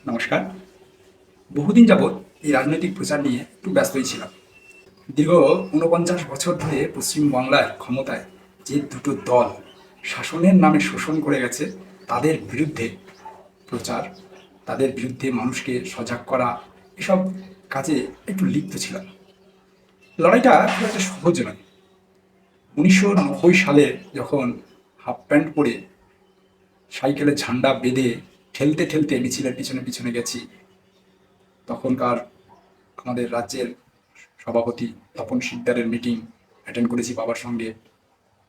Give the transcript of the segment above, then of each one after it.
নমস্কার। বহুদিন যাবৎ এই রাজনৈতিক প্রচার নিয়ে একটু ব্যস্তই ছিলাম। দীর্ঘ ৪৯ বছর ধরে পশ্চিমবাংলার ক্ষমতায় যে দুটো দল শাসনের নামে শোষণ করে গেছে, তাদের বিরুদ্ধে প্রচার, তাদের বিরুদ্ধে মানুষকে সজাগ করা, এসব কাজে একটু লিপ্ত ছিলাম। লড়াইটা খুব একটা সহজ নয়। ১৯৯০ সালে যখন হাফ প্যান্ট পরে সাইকেলে ঝান্ডা বেঁধে ঠেলতে ঠেলতে মিছিলের পিছনে পিছনে গেছি, তখনকার আমাদের রাজ্যের সভাপতি তপন শিকদারের মিটিং অ্যাটেন্ড করেছি বাবার সঙ্গে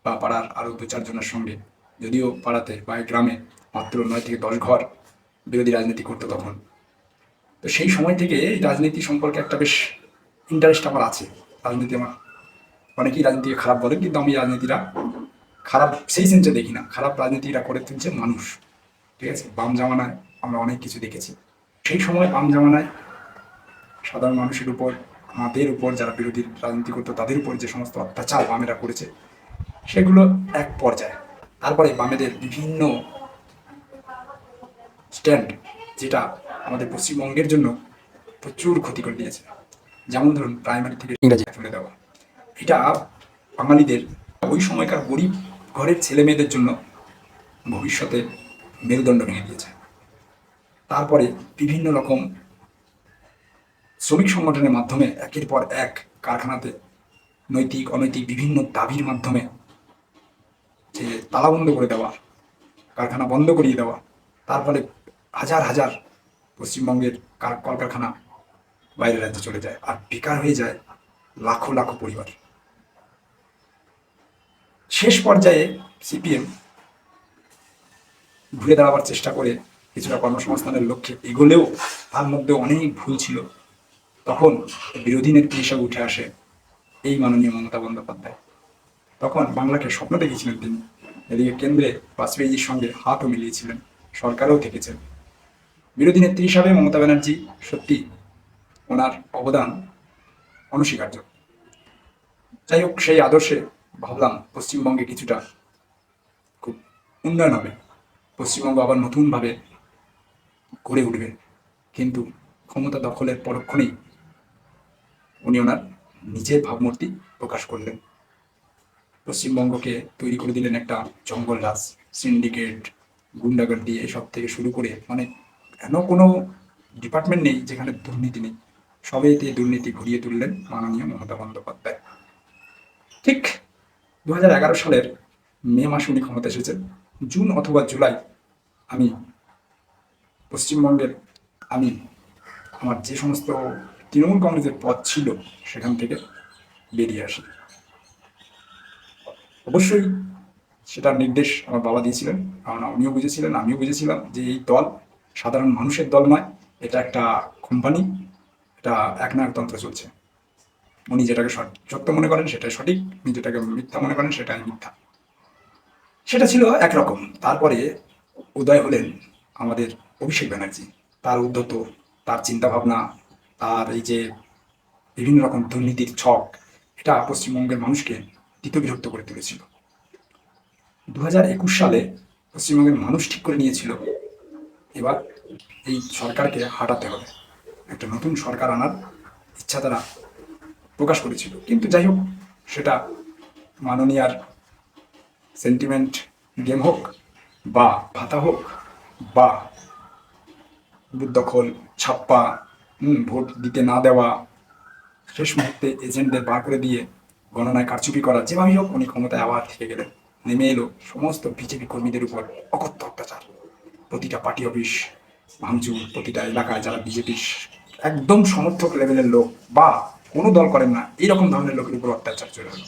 বা পাড়ার আরও ২-৪ জনের সঙ্গে। যদিও পাড়াতে বা গ্রামে মাত্র ৯ থেকে ১০ ঘর বিরোধী রাজনীতি করতো তখন। তো সেই সময় থেকে এই রাজনীতি সম্পর্কে একটা বেশ ইন্টারেস্ট আমার আছে। রাজনীতি আমার, অনেকেই রাজনীতিকে খারাপ বলেন, কিন্তু আমি রাজনীতিটা খারাপ সেই সেন্সে দেখি না। খারাপ রাজনীতিটা করে তুলছে মানুষ। ঠিক আছে, বাম জামানায় আমরা অনেক কিছু দেখেছি। সেই সময় বাম জামানায় সাধারণ মানুষের উপর, আমাদের উপর, যারা বিরোধী রাজনীতি করতো তাদের উপর যে সমস্ত অত্যাচার বামেরা করেছে, সেগুলো এক পর্যায়ে। তারপরে বামেদের বিভিন্ন স্ট্যান্ড, যেটা আমাদের পশ্চিমবঙ্গের জন্য প্রচুর ক্ষতি করে দিয়েছে। যেমন ধরুন, প্রাইমারি থেকে ইংরাজি চলে দেওয়া, এটা বাঙালিদের, ওই সময়কার গরিব ঘরের ছেলে মেয়েদের জন্য ভবিষ্যতে মেরুদণ্ড ভেঙে দিয়েছে। তারপরে বিভিন্ন রকম শ্রমিক সংগঠনের মাধ্যমে একের পর এক কারখানাতে নৈতিক অনৈতিক বিভিন্ন দাবির মাধ্যমে যে তালাবন্ধ করে দেওয়া, কারখানা বন্ধ করিয়ে দেওয়া, তার ফলে হাজার হাজার পশ্চিমবঙ্গের কলকারখানা বাইরের রাজ্যে চলে যায় আর বেকার হয়ে যায় লাখো লাখো পরিবার। শেষ পর্যায়ে সিপিএম ঘুরে দাঁড়াবার চেষ্টা করে কিছুটা কর্মসংস্থানের লক্ষ্যে এগোলেও তার মধ্যে অনেক ভুল ছিল। তখন বিরোধী নেত্রী হিসাবে উঠে আসে এই মাননীয় মমতা বন্দ্যোপাধ্যায়। তখন বাংলাকে স্বপ্ন দেখেছিলেন তিনি। এদিকে কেন্দ্রে বাজপেয়ীজির সঙ্গে হাতও মিলিয়েছিলেন, সরকারেও থেকেছেন। বিরোধী নেত্রী হিসাবে মমতা ব্যানার্জি সত্যি, ওনার অবদান অনস্বীকার্য। যাই হোক, সেই আদর্শে ভাবলাম পশ্চিমবঙ্গে কিছুটা খুব উন্নয়ন হবে, পশ্চিমবঙ্গ আবার নতুনভাবে গড়ে উঠবে। কিন্তু ক্ষমতা দখলের পরক্ষণেই উনি ওনার নিজের ভাবমূর্তি প্রকাশ করলেন। পশ্চিমবঙ্গকে তৈরি করে দিলেন একটা জঙ্গল রাজ, সিন্ডিকেট, গুন্ডাগর্দি, এসব থেকে শুরু করে মানে কেন কোনো ডিপার্টমেন্ট নেই যেখানে দুর্নীতি নেই। সবেতে দুর্নীতি ঘুরিয়ে তুললেন মাননীয় মমতা বন্দ্যোপাধ্যায়। ঠিক ২০১১ সালের মে মাসে উনি ক্ষমতা এসেছেন। জুন অথবা জুলাই আমি পশ্চিমবঙ্গের, আমি আমার যে সমস্ত তৃণমূল কংগ্রেসের পদ ছিল সেখান থেকে বেরিয়ে আসি। অবশ্যই সেটার নির্দেশ আমার বাবা দিয়েছিলেন, কারণ উনিও বুঝেছিলেন, আমিও বুঝেছিলাম যে এই দল সাধারণ মানুষের দল নয়, এটা একটা কোম্পানি, এটা একনায়কতন্ত্র চলছে। উনি যেটাকে সত্য মনে করেন সেটাই সঠিক, উনি যেটাকে মিথ্যা মনে করেন সেটাই মিথ্যা। সেটা ছিল একরকম। তারপরে উদয় হলেন আমাদের অভিষেক ব্যানার্জি। তার উদ্ধত, তার চিন্তাভাবনা, তার এই যে বিভিন্ন রকম দুর্নীতির ছক, এটা পশ্চিমবঙ্গের মানুষকে বিরক্ত করে তুলেছিল। ২০২১ সালে পশ্চিমবঙ্গের মানুষ ঠিক করে নিয়েছিল এবার এই সরকারকে হাঁটাতে হবে, একটা নতুন সরকার আনার ইচ্ছা তারা প্রকাশ করেছিল। কিন্তু যাই হোক, সেটা মাননীয়ার সেন্টিমেন্ট গেম হোক বা ভাতা হোক বা বুথ দখল, ছাপ্পা, ভোট দিতে না দেওয়া, শেষ মুহূর্তে এজেন্টদের বার করে দিয়ে গণনায় কারচুপি করা, যেভাবেই হোক উনি ক্ষমতায় আবার থেকে গেলেন। নেমে এলো সমস্ত বিজেপি কর্মীদের উপর অকথ্য অত্যাচার। প্রতিটা পার্টি অফিস ভাঙচুর, প্রতিটা এলাকায় যারা বিজেপির একদম সমর্থক লেভেলের লোক বা কোনো দল করেন না এইরকম ধরনের লোকের উপর অত্যাচার চলে হলো।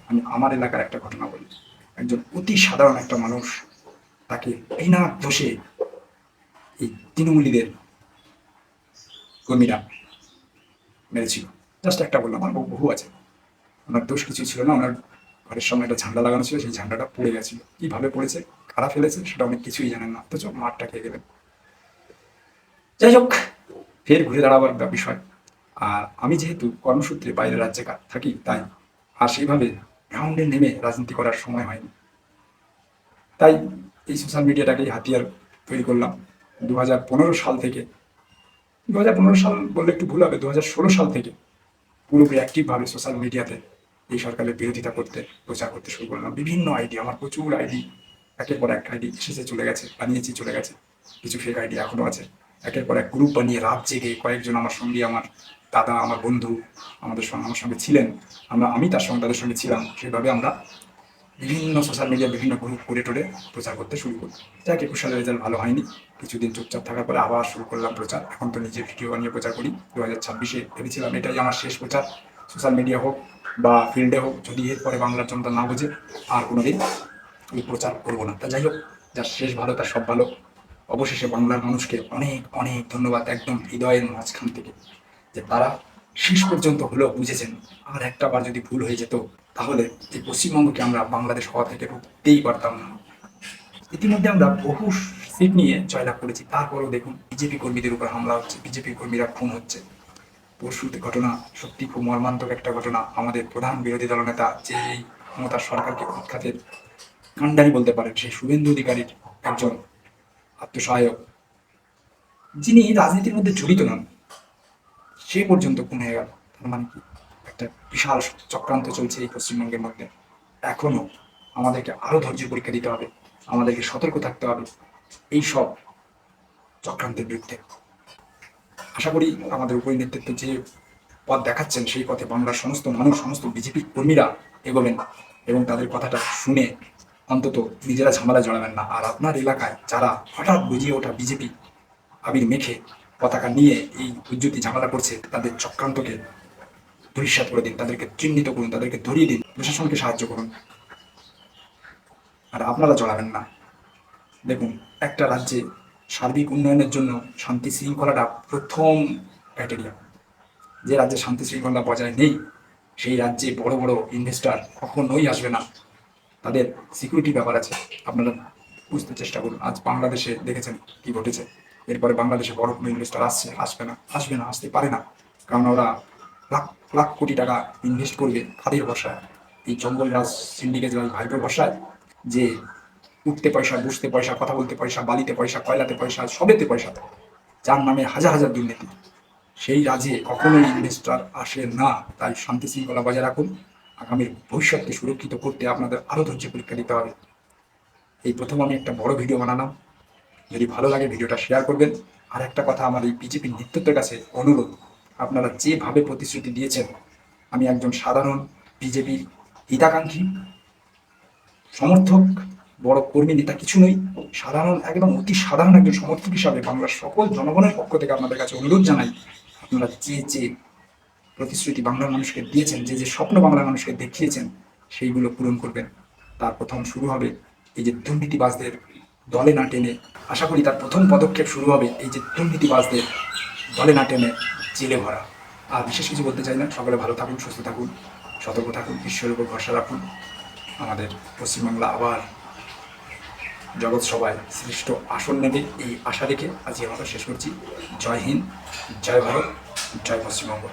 আমি আমার এলাকার একটা ঘটনা বলি। একজন অতি সাধারণ একটা মানুষ, তাকে বিনা দোষে এই তৃণমূলীদের কর্মীরা মেরেছিল। জাস্ট একটা বললাম, আমার বহু আছে। ওনার দোষ কিছু ছিল না, ওনার ঘরের সামনে একটা ঝান্ডা লাগানো ছিল, সেই ঝান্ডাটা পড়ে গেছিল। কিভাবে পড়েছে, কারা ফেলেছে সেটা অনেক কিছুই জানেন না, অথচ মারটা খেয়ে গেলেন। যাই হোক, ফের ঘুরে দাঁড়াবার বিষয়। আর আমি যেহেতু কর্মসূত্রে বাইরের রাজ্যে থাকি, তাই আর সেইভাবে গ্রাউন্ডে নেমে রাজনীতি করার সময় হয়নি। তাই এই সোশ্যাল মিডিয়াটাকেই হাতিয়ার তৈরি করলাম। ২০১৫ সাল থেকে 2015 সাল বললে একটু ভুল হবে, 2016 সাল থেকে পুরোপুরি অ্যাক্টিভভাবে সোশ্যাল মিডিয়াতে এই সরকারের বিরোধিতা করতে প্রচার করতে শুরু করলাম। বিভিন্ন আইডি, আমার প্রচুর আইডি, একের পর এক আইডি এসেছে চলে গেছে, বানিয়েছি চলে গেছে, কিছু ফেক আইডি এখনো আছে। একের পর এক গ্রুপ বানিয়ে রাত জেগে কয়েকজন আমার সঙ্গে, আমার দাদা, আমার বন্ধু আমার সঙ্গে ছিলেন, আমি তার সঙ্গে তাদের সঙ্গে ছিলাম, সেভাবে আমরা বিভিন্ন সোশ্যাল মিডিয়া বিভিন্ন গ্রুপ করে টোরে প্রচার করতে শুরু করি। যাক, 21 সালের রেজাল্ট ভালো হয়নি, কিছুদিন চুপচাপ থাকার পরে আবার শুরু করলাম প্রচার। এখন তো নিজে ভিডিও বানিয়ে প্রচার করি। 2026-এ ভেবেছিলাম এটাই আমার শেষ প্রচার, সোশ্যাল মিডিয়া হোক বা ফিল্ডে হোক, যদি এরপরে বাংলার জনতা না বোঝে আর কোনোদিন আমি প্রচার করবো না। তা যাই হোক, যার শেষ ভালো তার সব ভালো। অবশেষে বাংলার মানুষকে অনেক অনেক ধন্যবাদ, একদম হৃদয়ের মাঝখান থেকে, যে তারা শেষ পর্যন্ত হলেও বুঝেছেন। আর একটা বার যদি ভুল হয়ে যেত, তাহলে এই পশ্চিমবঙ্গকে আমরা বাংলাদেশ হওয়া থেকে রুখতেই পারতাম না। ইতিমধ্যে আমরা বহু সিট নিয়ে জয়লাভ করেছি, তারপরেও দেখুন বিজেপি কর্মীদের উপর হামলা হচ্ছে, বিজেপি কর্মীরা খুন হচ্ছে। পরশুতে ঘটনা সত্যি খুব মর্মান্তক একটা ঘটনা। আমাদের প্রধান বিরোধী দলনেতা, যে এই ক্ষমতার সরকারকে উৎখাতের কাণ্ডারি বলতে পারেন, সেই শুভেন্দু অধিকারীর একজন আত্মসহায়ক, যিনি রাজনীতির মধ্যে জড়িত নন, সে পর্যন্ত খুন হয়ে গেল। তার মানে কি, একটা বিশাল চক্রান্ত চলছে এই পশ্চিমবঙ্গের মধ্যে। এখনো আমাদেরকে আরো ধৈর্য পরীক্ষা দিতে হবে, আমাদেরকে সতর্ক থাকতে হবে এই সব চক্রান্তের বিরুদ্ধে। আশা করি আমাদের উপর নেতৃত্ব যে পথ দেখাচ্ছেন, সেই পথে বাংলার সমস্ত মানুষ, সমস্ত বিজেপি কর্মীরা এগোবেন এবং তাদের কথাটা শুনে অন্তত নিজেরা ঝামেলা জড়াবেন না। আর আপনার এলাকায় যারা হঠাৎ বুঝিয়ে ওঠা বিজেপি আবির মেখে পতাকা নিয়ে এই উজ্জ্বতি ঝামেলা করছে, তাদের চক্রান্তকে ধূলিসাৎ করে দিন, তাদেরকে চিহ্নিত করুন, তাদেরকে ধরিয়ে দিন, প্রশাসনকে সাহায্য করুন, আর আপনারা জড়াবেন না। দেখুন, একটা রাজ্যে সার্বিক উন্নয়নের জন্য শান্তি শৃঙ্খলাটা প্রথম ক্রাইটেরিয়া। যে রাজ্যে শান্তি শৃঙ্খলা বজায় নেই, সেই রাজ্যে বড় বড় ইনভেস্টার কখনোই আসবে না। তাদের সিকিউরিটি ব্যাপার আছে, আপনারা বুঝতে চেষ্টা করুন। আজ বাংলাদেশে দেখেছেন কি ঘটেছে। এরপরে বাংলাদেশে বড় কোনো ইনভেস্টার আসবে না, আসতে পারে না, কারণ ওরা লাখ লাখ কোটি টাকা ইনভেস্ট করবে কাদের ভরসায়? এই জঙ্গল রাজ সিন্ডিকেট রাজ ভাইপোর ভরসায়, যে উঠতে পয়সা, বসতে পয়সা, কথা বলতে পয়সা, বালিতে পয়সা, কয়লাতে পয়সা, সবেতে পয়সা, যার নামে হাজার হাজার দুর্নীতি। সেই রাজ্যে কখনোই ইনভেস্টার আসে না। তাই শান্তি শৃঙ্খলা বজায় রাখুন। আগামীর ভবিষ্যৎকে সুরক্ষিত করতে আপনাদের আরও ধৈর্য পরীক্ষা দিতে হবে। এই প্রথম আমি একটা বড় ভিডিও বানালাম, যদি ভালো লাগে ভিডিওটা শেয়ার করবেন। আর একটা কথা, আমার এই বিজেপির নেতৃত্বের কাছে অনুরোধ, আপনারা যেভাবে প্রতিশ্রুতি দিয়েছেন, আমি একজন সাধারণ বিজেপির হিতাকাঙ্ক্ষী সমর্থক, বড় কর্মী নেতা কিছু নই, সাধারণ, একদম অতি সাধারণ একজন সমর্থক হিসাবে বাংলার সকল জনগণের পক্ষ থেকে আপনাদের কাছে অনুরোধ জানাই, আপনারা যে প্রতিশ্রুতি বাংলার মানুষকে দিয়েছেন, যে স্বপ্ন বাংলার মানুষকে দেখিয়েছেন, সেইগুলো পূরণ করবেন। তার প্রথম শুরু হবে এই যে দুর্নীতিবাজদের দলে না টেনে, আশা করি তার প্রথম পদক্ষেপ শুরু হবে এই যে দুর্নীতিবাজদের দলে না টেনে জেলে ভরা। আর বিশেষ কিছু বলতে চাই না। সকলে ভালো থাকুন, সুস্থ থাকুন, সতর্ক থাকুন, ঈশ্বরের উপর ভরসা রাখুন। আমাদের পশ্চিমবাংলা আবার জগৎ সভায় শ্রেষ্ঠ আসন নেবে, এই আশা রেখে আজকে আমরা শেষ করছি। জয় হিন্দ, জয় ভারত, জয় পশ্চিমবঙ্গ।